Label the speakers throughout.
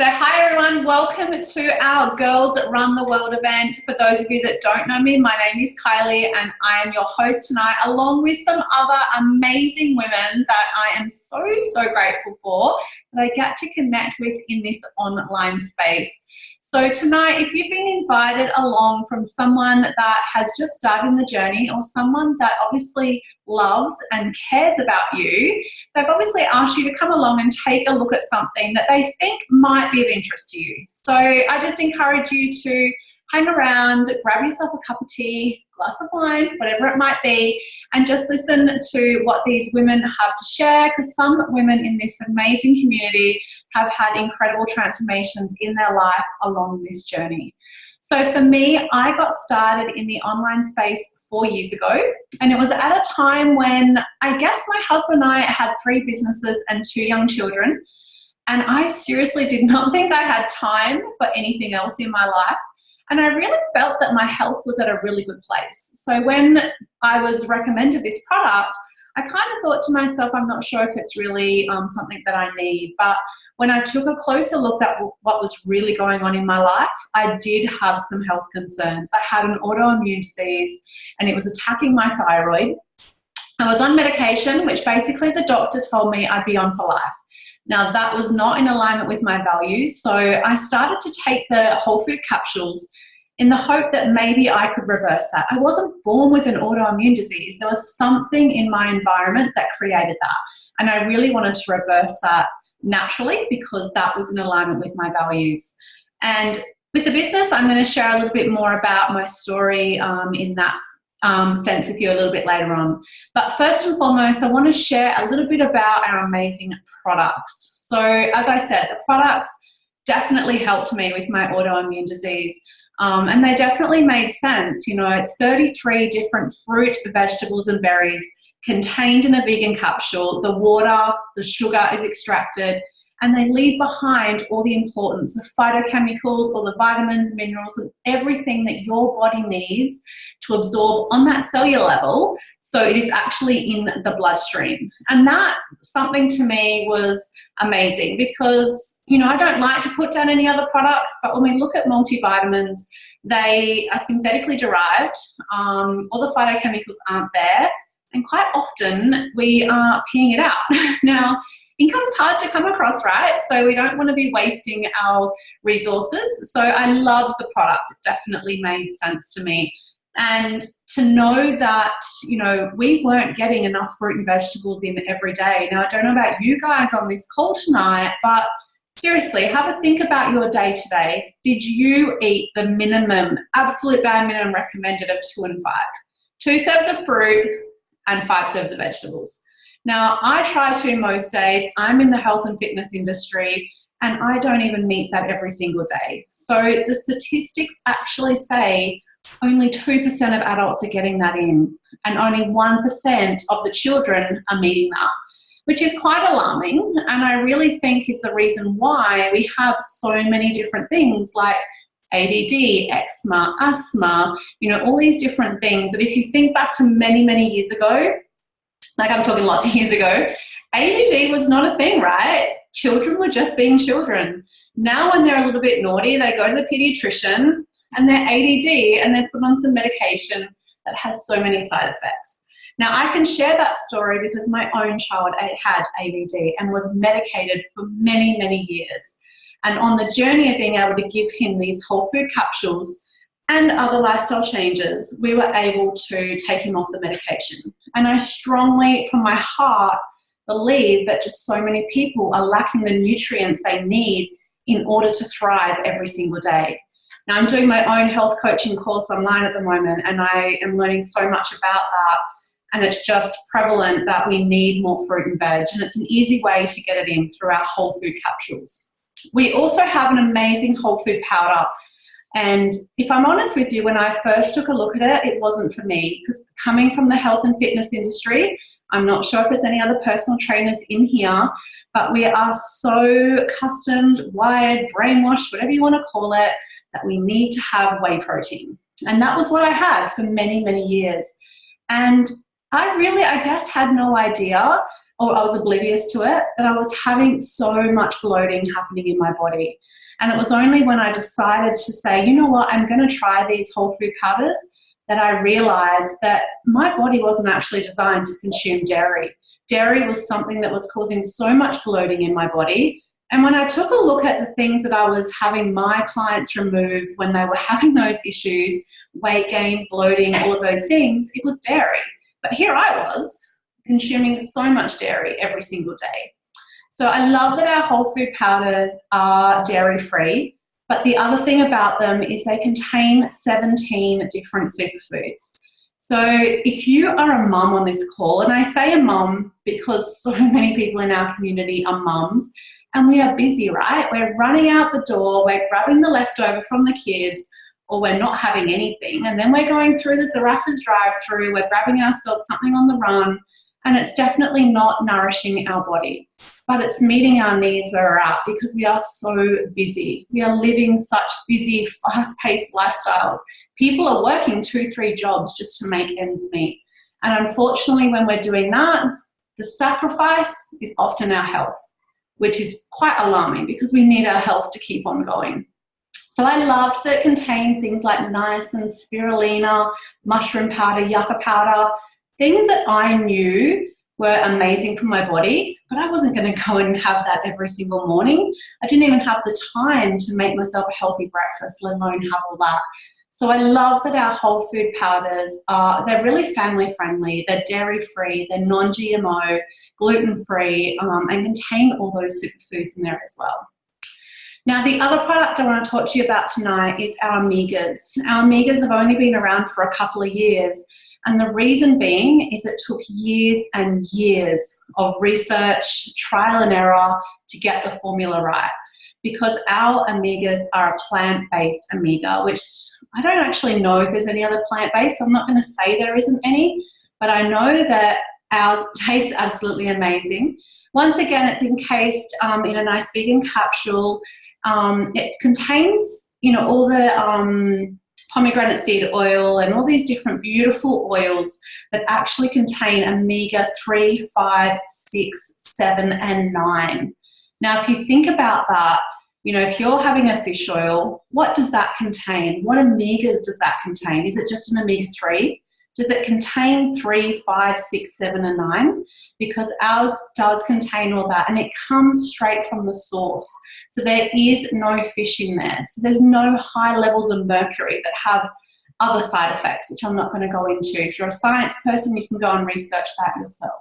Speaker 1: So hi everyone, welcome to our Girls Run the World event. For those of you that don't know me, my name is Kylie and I am your host tonight, along with some other amazing women that I am so grateful for that I get to connect with in this online space. So tonight, if you've been invited along from someone that has just started the journey or someone that obviously loves and cares about you, they've obviously asked you to come along and take a look at something that they think might be of interest to you. So I just encourage you to hang around, grab yourself a cup of tea, glass of wine, whatever it might be, and just listen to what these women have to share, because some women in this amazing community have had incredible transformations in their life along this journey. So for me, I got started in the online space 4 years ago, and it was at a time when I guess my husband and I had 3 businesses and 2 young children, and I seriously did not think I had time for anything else in my life. And I really felt that my health was at a really good place. So when I was recommended this product, I kind of thought to myself, I'm not sure if it's really something that I need. But when I took a closer look at what was really going on in my life, I did have some health concerns. I had an autoimmune disease and it was attacking my thyroid. I was on medication, which basically the doctor told me I'd be on for life. Now, that was not in alignment with my values, so I started to take the whole food capsules in the hope that maybe I could reverse that. I wasn't born with an autoimmune disease. There was something in my environment that created that, and I really wanted to reverse that naturally because that was in alignment with my values. And with the business, I'm going to share a little bit more about my story in that sense with you a little bit later on. But first and foremost, I want to share a little bit about our amazing products. So as I said, the products definitely helped me with my autoimmune disease. And they definitely made sense. You know, it's 33 different fruit, vegetables and berries contained in a vegan capsule. The water, the sugar is extracted, and they leave behind all the importance of phytochemicals, all the vitamins, minerals, and everything that your body needs to absorb on that cellular level, so it is actually in the bloodstream. And that, something to me, was amazing because, you know, I don't like to put down any other products, but when we look at multivitamins, they are synthetically derived. All the phytochemicals aren't there, and quite often we are peeing it out. Now, income's hard to come across, right? So we don't want to be wasting our resources. So I love the product. It definitely made sense to me. And to know that, you know, we weren't getting enough fruit and vegetables in every day. Now, I don't know about you guys on this call tonight, but seriously, have a think about your day today. Did you eat the minimum, absolute bare minimum recommended of 2 and 5? 2 serves of fruit and 5 serves of vegetables. Now, I try to most days. I'm in the health and fitness industry, and I don't even meet that every single day. So the statistics actually say only 2% of adults are getting that in, and only 1% of the children are meeting that, which is quite alarming, and I really think is the reason why we have so many different things like ADD, eczema, asthma, you know, all these different things. And if you think back to many years ago, like I'm talking lots of years ago, ADD was not a thing, right? Children were just being children. Now when they're a little bit naughty, they go to the pediatrician and they're ADD and they're put on some medication that has so many side effects. Now I can share that story because my own child had ADD and was medicated for many years. And on the journey of being able to give him these whole food capsules and other lifestyle changes, we were able to take him off the medication. And I strongly, from my heart, believe that just so many people are lacking the nutrients they need in order to thrive every single day. Now, I'm doing my own health coaching course online at the moment, and I am learning so much about that. And it's just prevalent that we need more fruit and veg, and it's an easy way to get it in through our whole food capsules. We also have an amazing whole food powder. And if I'm honest with you, when I first took a look at it, it wasn't for me, because coming from the health and fitness industry, I'm not sure if there's any other personal trainers in here, but we are so customed, wired, brainwashed, whatever you want to call it, that we need to have whey protein. And that was what I had for many years. And I guess, had no idea or I was oblivious to it, that I was having so much bloating happening in my body. And it was only when I decided to say, you know what, I'm going to try these whole food powders, that I realized that my body wasn't actually designed to consume dairy. Dairy was something that was causing so much bloating in my body. And when I took a look at the things that I was having my clients remove when they were having those issues, weight gain, bloating, all of those things, it was dairy. But here I was consuming so much dairy every single day. So I love that our whole food powders are dairy-free, but the other thing about them is they contain 17 different superfoods. So if you are a mum on this call, and I say a mum because so many people in our community are mums, and we are busy, right? We're running out the door, we're grabbing the leftover from the kids, or we're not having anything. And then we're going through the Zarrafas drive-through, we're grabbing ourselves something on the run, and it's definitely not nourishing our body. But it's meeting our needs where we're at because we are so busy. We are living such busy, fast-paced lifestyles. People are working 2-3 jobs just to make ends meet. And unfortunately, when we're doing that, the sacrifice is often our health, which is quite alarming because we need our health to keep on going. So I loved that it contained things like niacin, spirulina, mushroom powder, yucca powder, things that I knew were amazing for my body, but I wasn't going to go and have that every single morning. I didn't even have the time to make myself a healthy breakfast, let alone have all that. So I love that our whole food powders they're really family friendly, they're dairy free, they're non-GMO, gluten free, and contain all those superfoods in there as well. Now, the other product I want to talk to you about tonight is our Omegas. Our Omegas have only been around for a couple of years, and the reason being is it took years and years of research, trial and error to get the formula right. Because our Omegas are a plant-based Omega, which I don't actually know if there's any other plant-based, so I'm not going to say there isn't any, but I know that ours tastes absolutely amazing. Once again, it's encased in a nice vegan capsule. It contains, all the pomegranate seed oil and all these different beautiful oils that actually contain omega-3, 5, 6, 7, and 9. Now, if you think about that, if you're having a fish oil, what does that contain? What omegas does that contain? Is it just an omega-3? Does it contain 3, 5, 6, 7, and 9? Because ours does contain all that, and it comes straight from the source. So there is no fish in there. So there's no high levels of mercury that have other side effects, which I'm not going to go into. If you're a science person, you can go and research that yourself.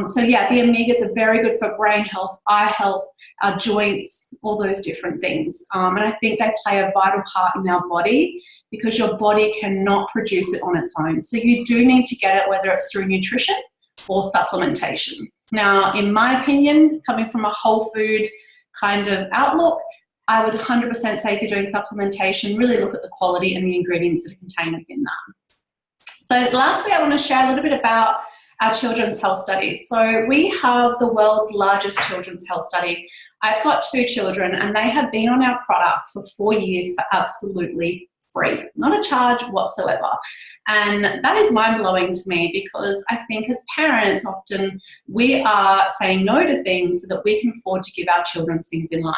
Speaker 1: So yeah, the omegas are very good for brain health, eye health, our joints, all those different things. And I think they play a vital part in our body because your body cannot produce it on its own. So you do need to get it, whether it's through nutrition or supplementation. Now, in my opinion, coming from a whole food kind of outlook, I would 100% say if you're doing supplementation, really look at the quality and the ingredients that are contained within that. So lastly, I want to share a little bit about our children's health studies. So we have the world's largest children's health study. I've got 2 children and they have been on our products for 4 years for absolutely free, not a charge whatsoever. And that is mind-blowing to me because I think as parents often we are saying no to things so that we can afford to give our children things in life.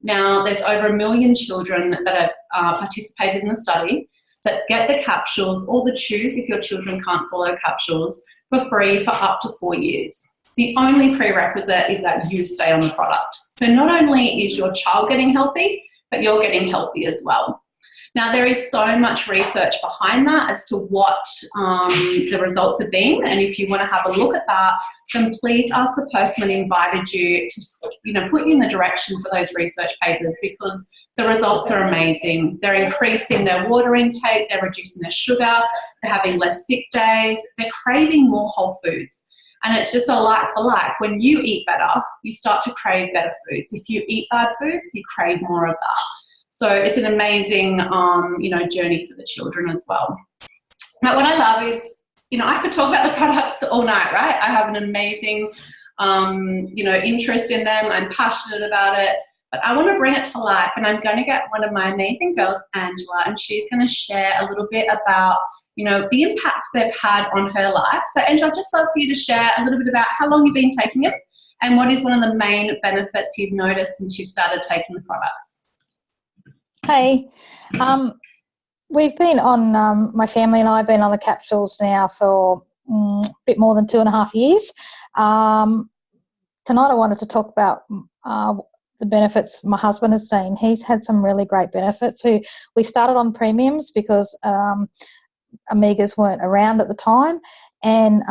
Speaker 1: Now, there's over 1 million children that have participated in the study that get the capsules or the chews if your children can't swallow capsules for free for up to 4 years. The only prerequisite is that you stay on the product. So not only is your child getting healthy, but you're getting healthy as well. Now, there is so much research behind that as to what the results have been. And if you want to have a look at that, then please ask the person that invited you to put you in the direction for those research papers because the results are amazing. They're increasing their water intake, they're reducing their sugar, they're having less sick days, they're craving more whole foods. And it's just a like for like. When you eat better, you start to crave better foods. If you eat bad foods, you crave more of that. So it's an amazing, journey for the children as well. Now, what I love is, I could talk about the products all night, right? I have an amazing, interest in them. I'm passionate about it. But I want to bring it to life, and I'm going to get one of my amazing girls, Angela, and she's going to share a little bit about, the impact they've had on her life. So Angela, I'd just love for you to share a little bit about how long you've been taking it and what is one of the main benefits you've noticed since you've started taking the products.
Speaker 2: Hey, we've been on, my family and I have been on the capsules now for a bit more than 2.5 years. Tonight I wanted to talk about the benefits my husband has seen. He's had some really great benefits. We started on premiums because Omegas weren't around at the time, and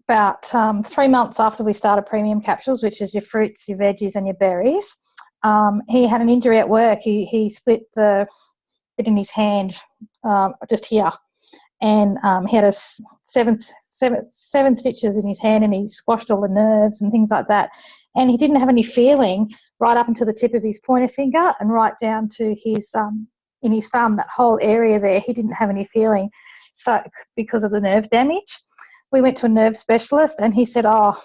Speaker 2: about 3 months after we started premium capsules, which is your fruits, your veggies and your berries, he had an injury at work. He split the bit in his hand just here, and he had seven stitches in his hand, and he squashed all the nerves and things like that, and he didn't have any feeling right up until the tip of his pointer finger and right down to his in his thumb. That whole area there, he didn't have any feeling, so because of the nerve damage. We went to a nerve specialist, and he said, come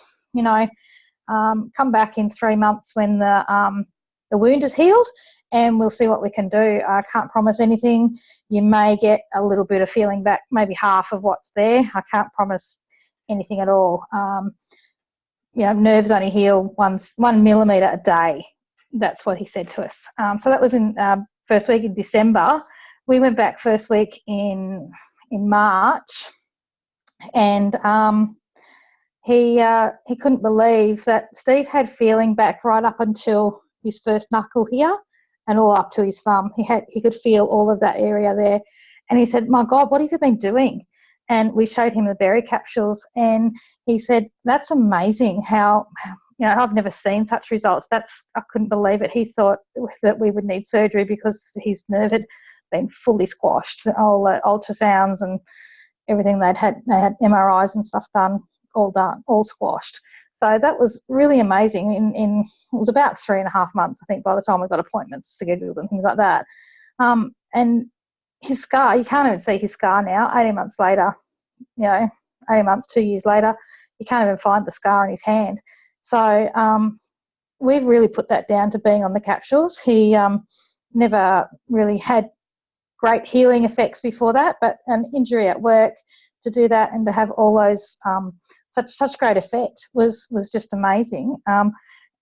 Speaker 2: back in 3 months when the wound is healed, and we'll see what we can do. I can't promise anything. You may get a little bit of feeling back, maybe half of what's there. I can't promise anything at all. Nerves only heal 1 millimetre a day. That's what he said to us. So that was in first week in December. We went back first week in March, and he couldn't believe that Steve had feeling back right up until his first knuckle here and all up to his thumb. He could feel all of that area there, and he said, "My God, what have you been doing?" And we showed him the berry capsules, and he said, "That's amazing how I've never seen such results." I couldn't believe it. He thought that we would need surgery because his nerve had been fully squashed. All the ultrasounds and everything they had MRIs and stuff done, all squashed. So that was really amazing. It was about 3.5 months, I think, by the time we got appointments scheduled and things like that. And his scar, you can't even see his scar now. 18 months later, 18 months, 2 years later, you can't even find the scar in his hand. So we've really put that down to being on the capsules. He never really had great healing effects before that, but an injury at work, to do that and to have all those such great effect was just amazing.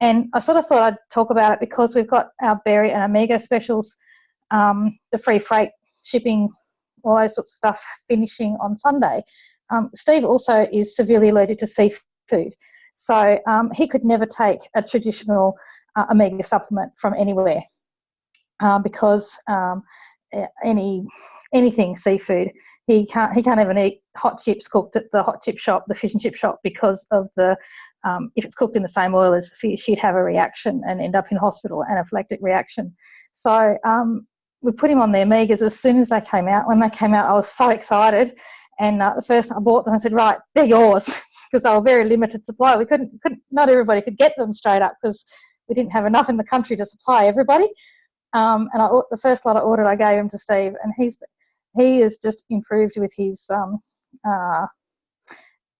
Speaker 2: And I sort of thought I'd talk about it because we've got our berry and omega specials, the free freight, shipping, all those sorts of stuff finishing on Sunday. Steve also is severely allergic to seafood, so he could never take a traditional omega supplement from anywhere because anything seafood, he can't even eat hot chips cooked at the hot chip shop, the fish and chip shop, because of the if it's cooked in the same oil as the fish, he'd have a reaction and end up in hospital, anaphylactic reaction. So we put him on the omegas as soon as they came out. When they came out, I was so excited, and the first I bought them, I said, "Right, they're yours," because they were very limited supply. We couldn't not everybody could get them straight up because we didn't have enough in the country to supply everybody. And the first lot I ordered, I gave him to Steve, and he has just improved with his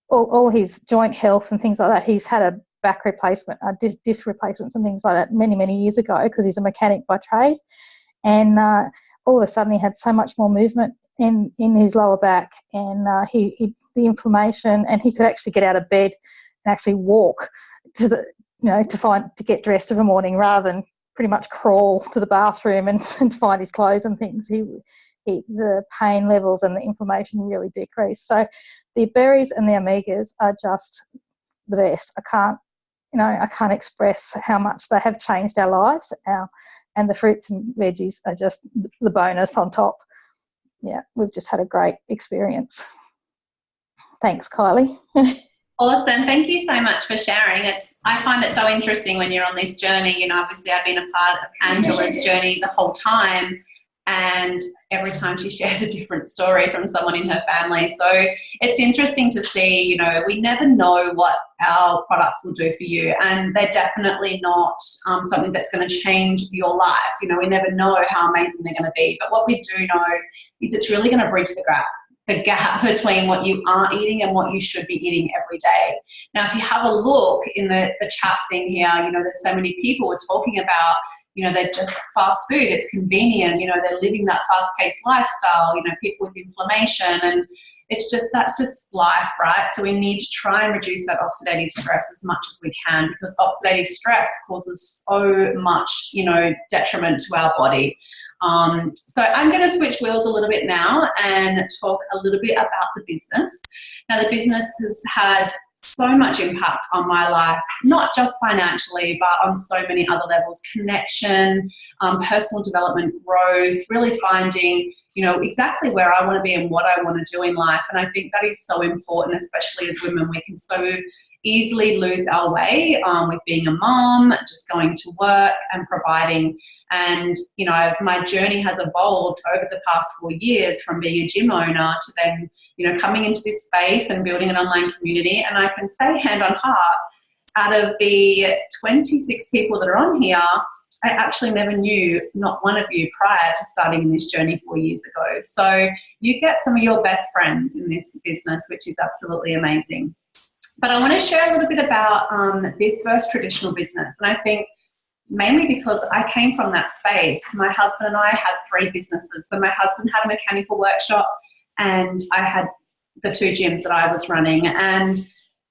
Speaker 2: all his joint health and things like that. He's had a back replacement, disc replacements and things like that many years ago because he's a mechanic by trade, and all of a sudden he had so much more movement in his lower back, and the inflammation, and he could actually get out of bed and actually walk to the to get dressed of a morning rather than pretty much crawl to the bathroom and find his clothes and things. The pain levels and the inflammation really decreased. So the berries and the omegas are just the best. I can't express how much they have changed our lives. And the fruits and veggies are just the bonus on top. Yeah, we've just had a great experience. Thanks, Kylie.
Speaker 1: Awesome. Thank you so much for sharing. I find it so interesting when you're on this journey. Obviously I've been a part of Angela's journey the whole time, and every time she shares a different story from someone in her family. So it's interesting to see, we never know what our products will do for you, and they're definitely not something that's going to change your life. We never know how amazing they're going to be, but what we do know is it's really going to bridge the gap. the gap between what you are eating and what you should be eating every day. Now, if you have a look in the chat thing here, there's so many people we're talking about, they're just fast food, it's convenient, they're living that fast-paced lifestyle, people with inflammation, and that's just life, right? So we need to try and reduce that oxidative stress as much as we can, because oxidative stress causes so much, detriment to our body. So I'm going to switch wheels a little bit now and talk a little bit about the business. Now, the business has had so much impact on my life, not just financially, but on so many other levels: connection, personal development, growth, really finding, exactly where I want to be and what I want to do in life. And I think that is so important, especially as women. We can so easily lose our way with being a mom, just going to work and providing. And, my journey has evolved over the past 4 years from being a gym owner to then, coming into this space and building an online community. And I can say, hand on heart, out of the 26 people that are on here, I actually never knew not one of you prior to starting in this journey 4 years ago. So you get some of your best friends in this business, which is absolutely amazing. But I want to share a little bit about this first traditional business. And I think mainly because I came from that space. My husband and I had 3 businesses. So my husband had a mechanical workshop and I had the 2 gyms that I was running. And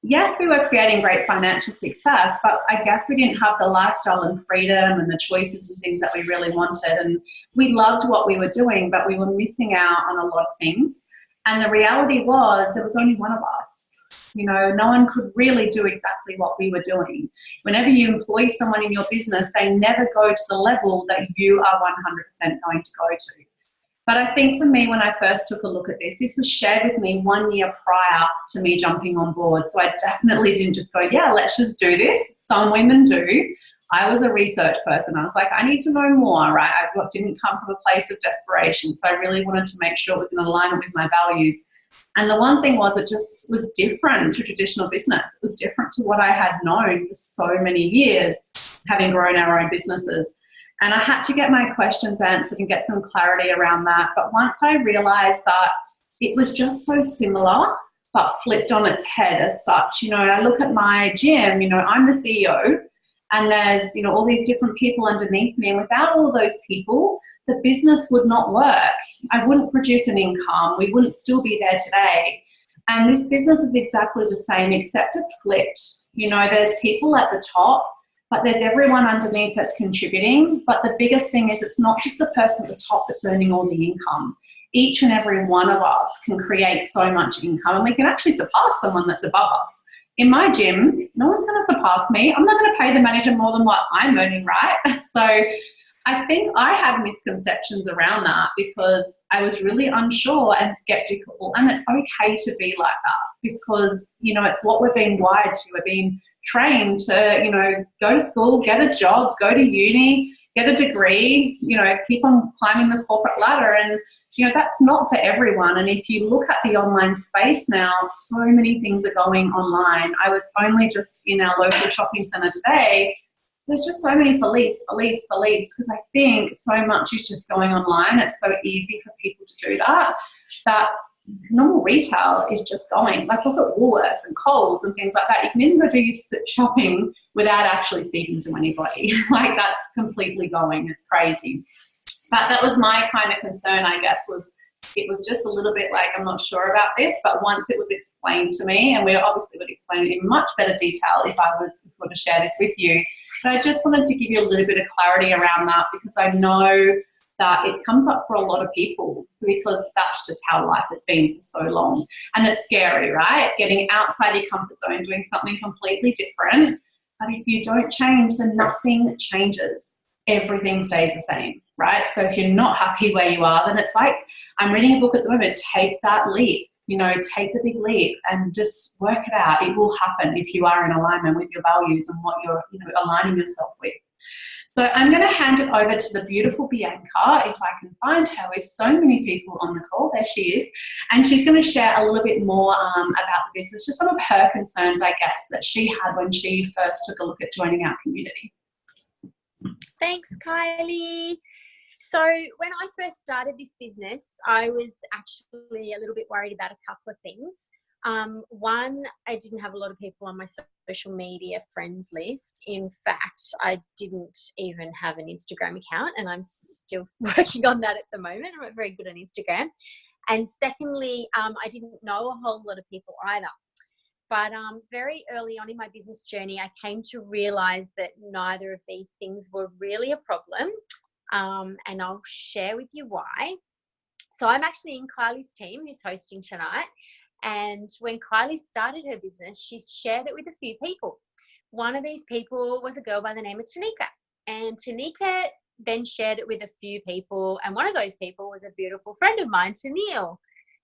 Speaker 1: yes, we were creating great financial success, but I guess we didn't have the lifestyle and freedom and the choices and things that we really wanted. And we loved what we were doing, but we were missing out on a lot of things. And the reality was there was only one of us. No one could really do exactly what we were doing. Whenever you employ someone in your business, they never go to the level that you are 100% going to go to. But I think for me, when I first took a look at this was shared with me 1 year prior to me jumping on board. So I definitely didn't just go, yeah, let's just do this. Some women do. I was a research person. I was like, I need to know more, right? I didn't come from a place of desperation. So I really wanted to make sure it was in alignment with my values. And the one thing was, it just was different to traditional business. It was different to what I had known for so many years, having grown our own businesses. And I had to get my questions answered and get some clarity around that. But once I realized that it was just so similar, but flipped on its head as such, I look at my gym, I'm the CEO, and there's, all these different people underneath me. And without all those people, the business would not work. I wouldn't produce an income. We wouldn't still be there today. And this business is exactly the same, except it's flipped. There's people at the top, but there's everyone underneath that's contributing. But the biggest thing is, it's not just the person at the top that's earning all the income. Each and every one of us can create so much income, and we can actually surpass someone that's above us. In my gym, no one's going to surpass me. I'm not going to pay the manager more than what I'm earning, right? So I think I had misconceptions around that because I was really unsure and skeptical, and it's okay to be like that because, it's what we're being wired to. We're being trained to, go to school, get a job, go to uni, get a degree, keep on climbing the corporate ladder. And, that's not for everyone. And if you look at the online space now, so many things are going online. I was only just in our local shopping centre today. There's just so many police, because I think so much is just going online. It's so easy for people to do that normal retail is just going. Like, look at Woolworths and Coles and things like that. You can even go do your shopping without actually speaking to anybody. Like, that's completely going. It's crazy. But that was my kind of concern, I guess, it was just a little bit like, I'm not sure about this, but once it was explained to me, and we obviously would explain it in much better detail if I was going to share this with you, but I just wanted to give you a little bit of clarity around that, because I know that it comes up for a lot of people because that's just how life has been for so long. And it's scary, right? Getting outside your comfort zone, doing something completely different. But if you don't change, then nothing changes. Everything stays the same, right? So if you're not happy where you are, then it's like, I'm reading a book at the moment, take that leap, take the big leap and just work it out. It will happen if you are in alignment with your values and what you're aligning yourself with. So I'm going to hand it over to the beautiful Bianca, if I can find her, with so many people on the call. There she is. And she's going to share a little bit more about the business, just some of her concerns, I guess, that she had when she first took a look at joining our community.
Speaker 3: Thanks, Kylie. So when I first started this business, I was actually a little bit worried about a couple of things. One, I didn't have a lot of people on my social media friends list. In fact, I didn't even have an Instagram account, and I'm still working on that at the moment. I'm not very good on Instagram. And secondly, I didn't know a whole lot of people either. But very early on in my business journey, I came to realize that neither of these things were really a problem. And I'll share with you why. So I'm actually in Kylie's team, who's hosting tonight. And when Kylie started her business, she shared it with a few people. One of these people was a girl by the name of Tanika. And Tanika then shared it with a few people. And one of those people was a beautiful friend of mine, Tennille.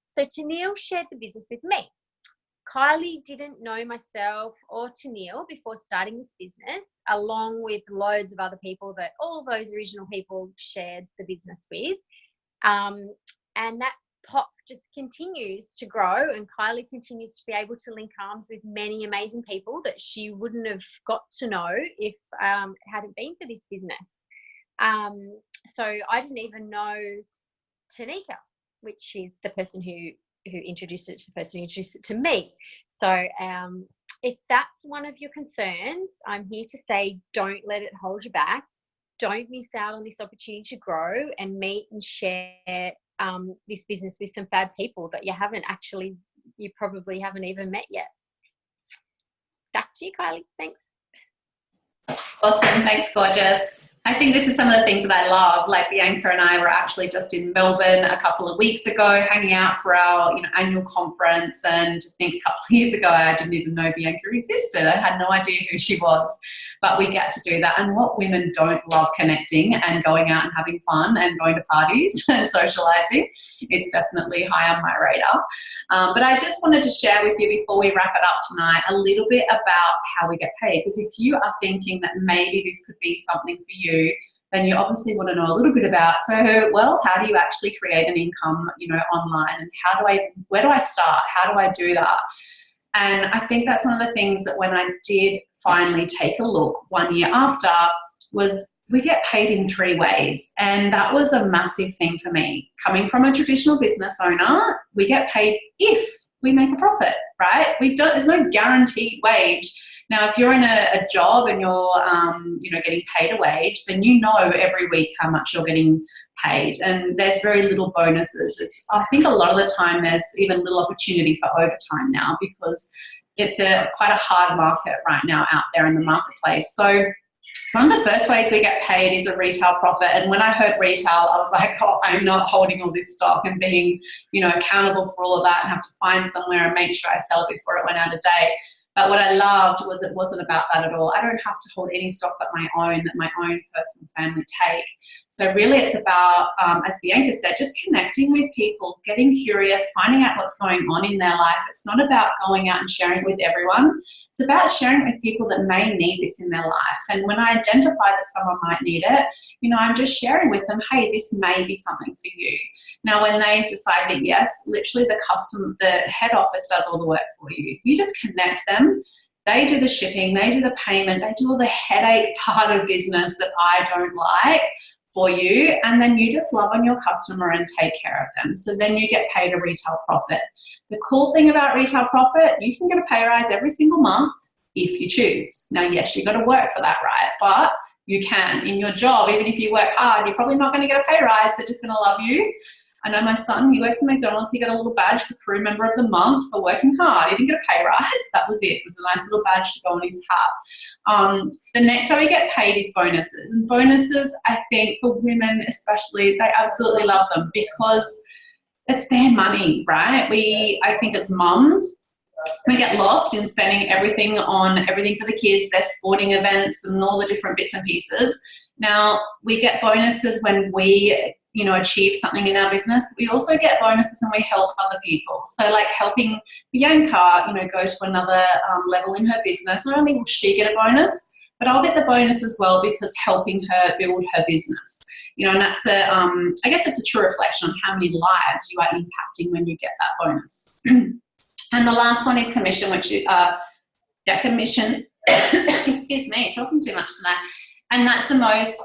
Speaker 3: So Tennille shared the business with me. Kylie didn't know myself or Tennille before starting this business, along with loads of other people that all those original people shared the business with. And that pot just continues to grow, and Kylie continues to be able to link arms with many amazing people that she wouldn't have got to know if it hadn't been for this business. So I didn't even know Tanika, which is the person who introduced it to the person who introduced it to me. So if that's one of your concerns, I'm here to say don't let it hold you back. Don't miss out on this opportunity to grow and meet and share this business with some fab people that you probably haven't even met yet. Back to you, Kylie. Thanks.
Speaker 1: Awesome. Thanks, gorgeous. I think this is some of the things that I love. Like Bianca and I were actually just in Melbourne a couple of weeks ago, hanging out for our annual conference. And I think a couple of years ago, I didn't even know Bianca existed. I had no idea who she was, but we get to do that. And what women don't love connecting and going out and having fun and going to parties and socializing. It's definitely high on my radar. But I just wanted to share with you before we wrap it up tonight a little bit about how we get paid. Because if you are thinking that maybe this could be something for you, then you obviously want to know a little bit about, so, well, how do you actually create an income, online, and where do I start? How do I do that? And I think that's one of the things that when I did finally take a look 1 year after was we get paid in 3 ways. And that was a massive thing for me. Coming from a traditional business owner, we get paid if we make a profit, right? There's no guaranteed wage. Now, if you're in a job and you're, getting paid a wage, then you know every week how much you're getting paid, and there's very little bonuses. I think a lot of the time there's even little opportunity for overtime now because it's quite a hard market right now out there in the marketplace. So one of the first ways we get paid is a retail profit. And when I heard retail, I was like, oh, I'm not holding all this stock and being, accountable for all of that and have to find somewhere and make sure I sell it before it went out of date. But what I loved was it wasn't about that at all. I don't have to hold any stock that my own personal family take. So really it's about, as Bianca said, just connecting with people, getting curious, finding out what's going on in their life. It's not about going out and sharing it with everyone. It's about sharing it with people that may need this in their life. And when I identify that someone might need it, I'm just sharing with them, hey, this may be something for you. Now, when they decide that yes, literally the head office does all the work for you. You just connect them. They do the shipping, they do the payment, they do all the headache part of business that I don't like for you, and then you just love on your customer and take care of them. So then you get paid a retail profit. The cool thing about retail profit, you can get a pay rise every single month if you choose. Now, yes, you've got to work for that, right? But you can. In your job, even if you work hard, you're probably not going to get a pay rise. They're just going to love you. I know my son, he works at McDonald's. He got a little badge for crew member of the month for working hard. He didn't get a pay rise. That was it. It was a nice little badge to go on his hat. The next way we get paid is bonuses. And bonuses, I think, for women especially, they absolutely love them because it's their money, right? I think as mums, we get lost in spending everything for the kids, their sporting events and all the different bits and pieces. Now, we get bonuses when we achieve something in our business, but we also get bonuses when we help other people. So like helping Bianca, go to another level in her business. Not only will she get a bonus, but I'll get the bonus as well because helping her build her business. And that's I guess it's a true reflection on how many lives you are impacting when you get that bonus. And the last one is commission, which is, commission, excuse me, talking too much tonight. And that's the most,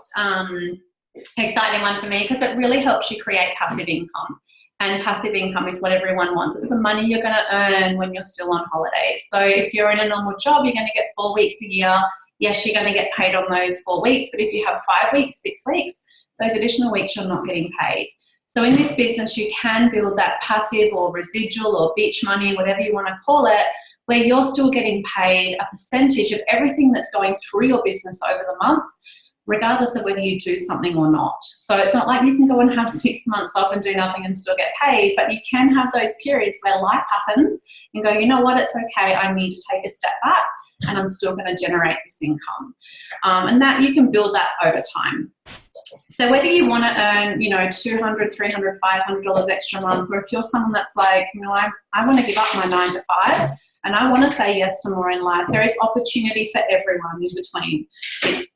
Speaker 1: exciting one for me because it really helps you create passive income. And passive income is what everyone wants. It's the money you're going to earn when you're still on holiday. So if you're in a normal job, you're going to get 4 weeks a year. Yes, you're going to get paid on those 4 weeks, but if you have 5 weeks, 6 weeks, those additional weeks you're not getting paid. So in this business, you can build that passive or residual or beach money, whatever you want to call it, where you're still getting paid a percentage of everything that's going through your business over the month, regardless of whether you do something or not. So it's not like you can go and have 6 months off and do nothing and still get paid, but you can have those periods where life happens and go, you know what, it's okay, I need to take a step back and I'm still going to generate this income. And that you can build that over time. So whether you want to earn, you know, $200, $300, $500 extra a month, or if you're someone that's like, you know, I want to give up my 9 to 5 and I want to say yes to more in life, there is opportunity for everyone in between.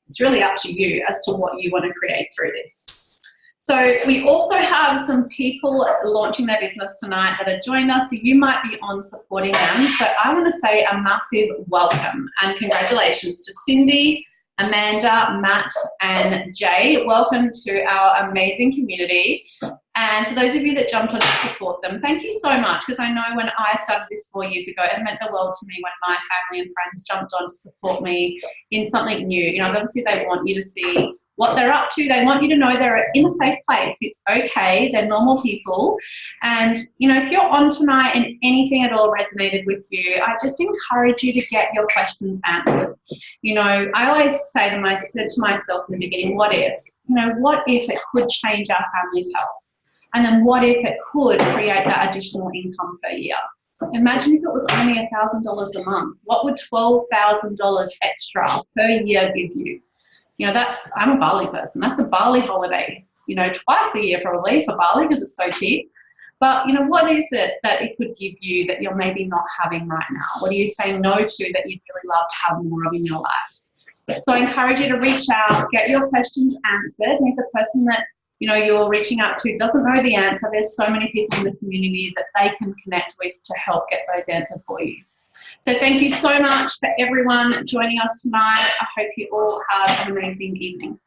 Speaker 1: It's really up to you as to what you want to create through this. So we also have some people launching their business tonight that have joined us, so you might be on supporting them. So I want to say a massive welcome and congratulations to Cindy, Amanda, Matt, and Jay. Welcome to our amazing community. And for those of you that jumped on to support them, thank you so much, because I know when I started this 4 years ago, it meant the world to me when my family and friends jumped on to support me in something new. You know, obviously they want you to see what they're up to. They want you to know they're in a safe place. It's okay. They're normal people. And, you know, if you're on tonight and anything at all resonated with you, I just encourage you to get your questions answered. You know, I always said to myself in the beginning, what if? You know, what if it could change our family's health? And then what if it could create that additional income per year? Imagine if it was only $1,000 a month. What would $12,000 extra per year give you? You know, I'm a Bali person. That's a Bali holiday, you know, twice a year probably for Bali because it's so cheap. But, you know, what is it that it could give you that you're maybe not having right now? What are you saying no to that you'd really love to have more of in your life? So I encourage you to reach out, get your questions answered. And if the person that, you know, you're reaching out to doesn't know the answer, there's so many people in the community that they can connect with to help get those answered for you. So thank you so much for everyone joining us tonight. I hope you all have an amazing evening.